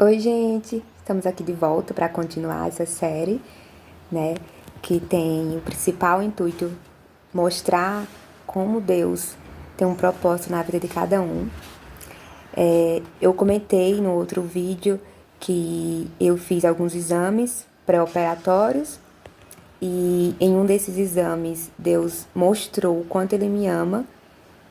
Oi, gente! Estamos aqui de volta para continuar essa série, né? Que tem o principal intuito mostrar como Deus tem um propósito na vida de cada um. Eu comentei no outro vídeo que eu fiz alguns exames pré-operatórios e em um desses exames Deus mostrou o quanto Ele me ama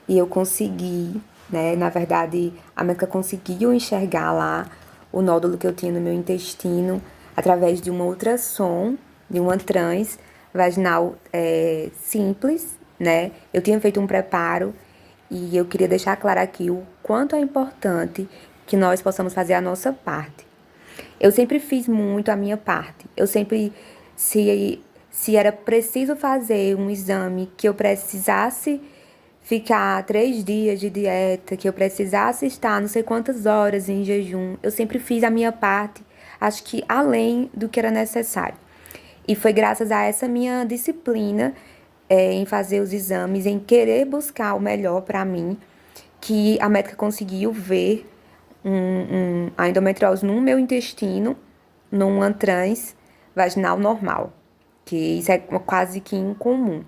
e eu consegui, né? Na verdade, a médica conseguiu enxergar lá o nódulo que eu tinha no meu intestino através de uma ultrassom, de uma trans vaginal simples, né? Eu tinha feito um preparo e eu queria deixar claro aqui o quanto é importante que nós possamos fazer a nossa parte. Eu sempre fiz muito a minha parte. Eu sempre, se era preciso fazer um exame que eu precisasse ficar 3 dias de dieta, que eu precisasse estar não sei quantas horas em jejum, eu sempre fiz a minha parte, acho que além do que era necessário. E foi graças a essa minha disciplina em fazer os exames, em querer buscar o melhor para mim, que a médica conseguiu ver a endometriose no meu intestino, numa trans vaginal normal, que isso é quase que incomum.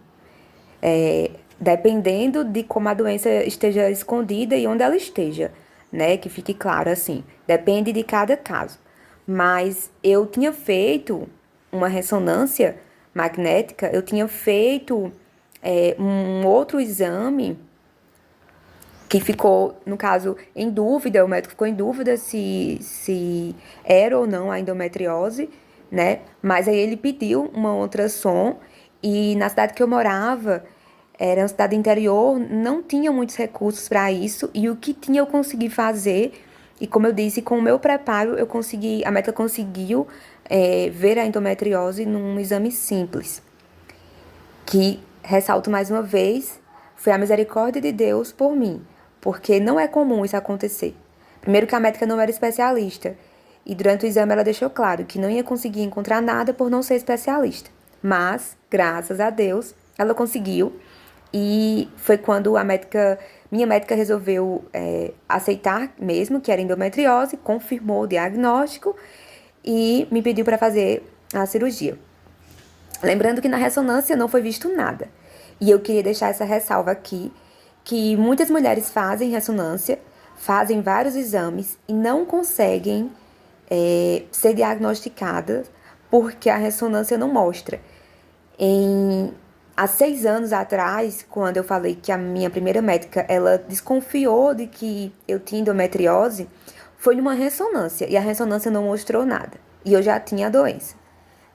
Dependendo de como a doença esteja escondida e onde ela esteja, né? Que fique claro assim, depende de cada caso. Mas eu tinha feito uma ressonância magnética, eu tinha feito um outro exame que ficou, no caso, em dúvida, o médico ficou em dúvida se era ou não a endometriose, né? Mas aí ele pediu uma ultrassom e na cidade que eu morava, era uma cidade interior, não tinha muitos recursos para isso e o que tinha eu consegui fazer e como eu disse, com o meu preparo eu consegui, a médica conseguiu ver a endometriose num exame simples que, ressalto mais uma vez, foi a misericórdia de Deus por mim, porque não é comum isso acontecer. Primeiro que a médica não era especialista, e durante o exame ela deixou claro que não ia conseguir encontrar nada por não ser especialista. Mas, graças a Deus, ela conseguiu, e foi quando minha médica resolveu aceitar mesmo que era endometriose, confirmou o diagnóstico e me pediu para fazer a cirurgia. Lembrando que na ressonância não foi visto nada. E eu queria deixar essa ressalva aqui, que muitas mulheres fazem ressonância, fazem vários exames e não conseguem ser diagnosticadas porque a ressonância não mostra. Há 6 anos atrás, quando eu falei que a minha primeira médica, ela desconfiou de que eu tinha endometriose, foi numa ressonância e a ressonância não mostrou nada. E eu já tinha a doença,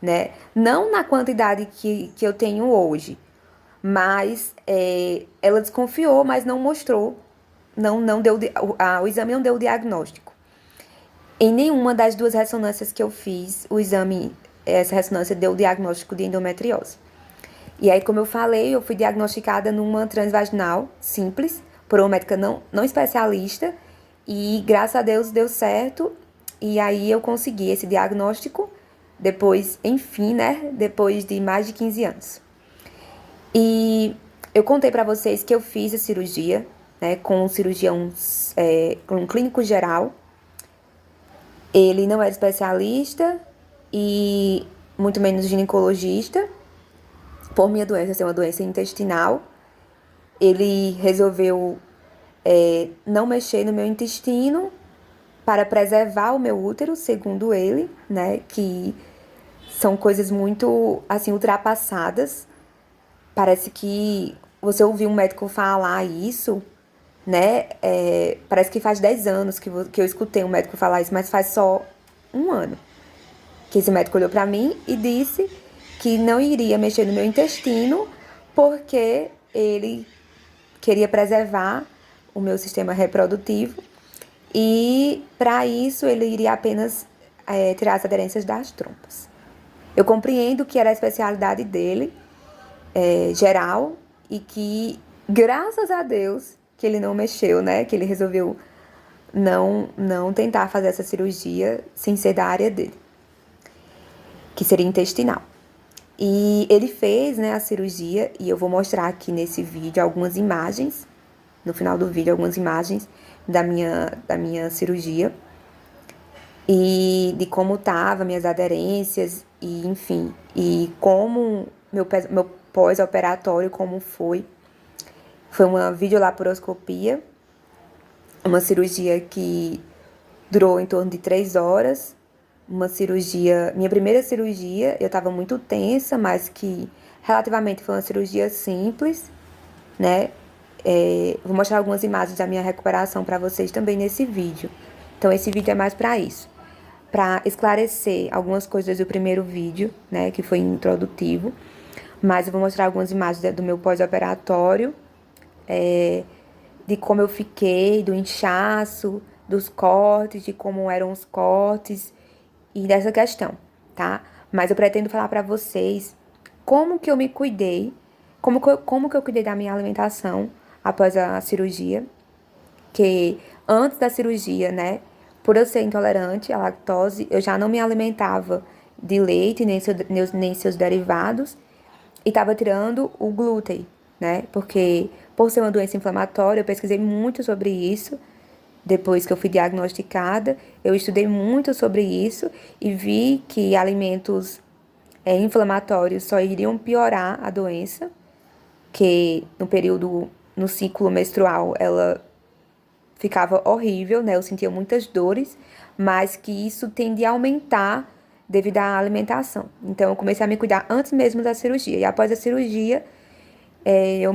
né? Não na quantidade que eu tenho hoje, mas ela desconfiou, mas não mostrou, não deu, o exame não deu o diagnóstico. Em nenhuma das duas ressonâncias que eu fiz, essa ressonância deu o diagnóstico de endometriose. E aí, como eu falei, eu fui diagnosticada numa transvaginal simples, por uma médica não especialista, e graças a Deus deu certo, e aí eu consegui esse diagnóstico, depois, enfim, né, depois de mais de 15 anos. E eu contei pra vocês que eu fiz a cirurgia, né, com um cirurgião, com um clínico geral. Ele não era especialista e muito menos ginecologista, por minha doença ser uma doença intestinal. Ele resolveu não mexer no meu intestino para preservar o meu útero, segundo ele, né, que são coisas muito, assim, ultrapassadas. Parece que você ouviu um médico falar isso, né? Parece que faz 10 anos que eu escutei um médico falar isso, mas faz só um ano que esse médico olhou pra mim e disse que não iria mexer no meu intestino porque ele queria preservar o meu sistema reprodutivo e para isso ele iria apenas tirar as aderências das trompas. Eu compreendo que era a especialidade dele, geral, e que, graças a Deus, que ele não mexeu, né? Que ele resolveu não tentar fazer essa cirurgia sem ser da área dele, que seria intestinal. E ele fez, né, a cirurgia, e eu vou mostrar aqui nesse vídeo algumas imagens, no final do vídeo, algumas imagens da minha cirurgia. e de como tava minhas aderências e enfim, e como meu pós-operatório como foi. Foi uma videolaparoscopia, uma cirurgia que durou em torno de 3 horas. Uma cirurgia, minha primeira cirurgia, eu estava muito tensa, mas que relativamente foi uma cirurgia simples, né? Vou mostrar algumas imagens da minha recuperação para vocês também nesse vídeo. Então, esse vídeo é mais para isso, para esclarecer algumas coisas do primeiro vídeo, né, que foi introdutivo. Mas eu vou mostrar algumas imagens do meu pós-operatório, de como eu fiquei, do inchaço, dos cortes, de como eram os cortes e dessa questão, tá? Mas eu pretendo falar para vocês como que eu me cuidei, como que eu cuidei da minha alimentação após a cirurgia, que antes da cirurgia, né, por eu ser intolerante à lactose, eu já não me alimentava de leite, nem seus derivados, e estava tirando o glúten, né, porque por ser uma doença inflamatória, eu pesquisei muito sobre isso. Depois que eu fui diagnosticada, eu estudei muito sobre isso e vi que alimentos inflamatórios só iriam piorar a doença, que no ciclo menstrual, ela ficava horrível, né? Eu sentia muitas dores, mas que isso tende a aumentar devido à alimentação. Então, eu comecei a me cuidar antes mesmo da cirurgia. E após a cirurgia, eu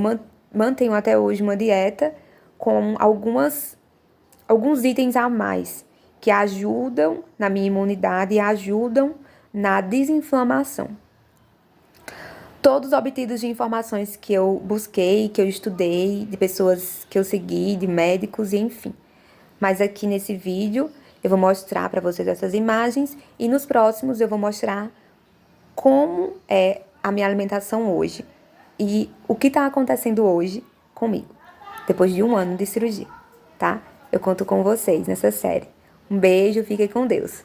mantenho até hoje uma dieta com alguns itens a mais que ajudam na minha imunidade e ajudam na desinflamação. Todos obtidos de informações que eu busquei, que eu estudei, de pessoas que eu segui, de médicos e enfim. Mas aqui nesse vídeo eu vou mostrar para vocês essas imagens e nos próximos eu vou mostrar como é a minha alimentação hoje e o que está acontecendo hoje comigo, depois de 1 ano de cirurgia, tá? Eu conto com vocês nessa série. Um beijo, fiquem com Deus.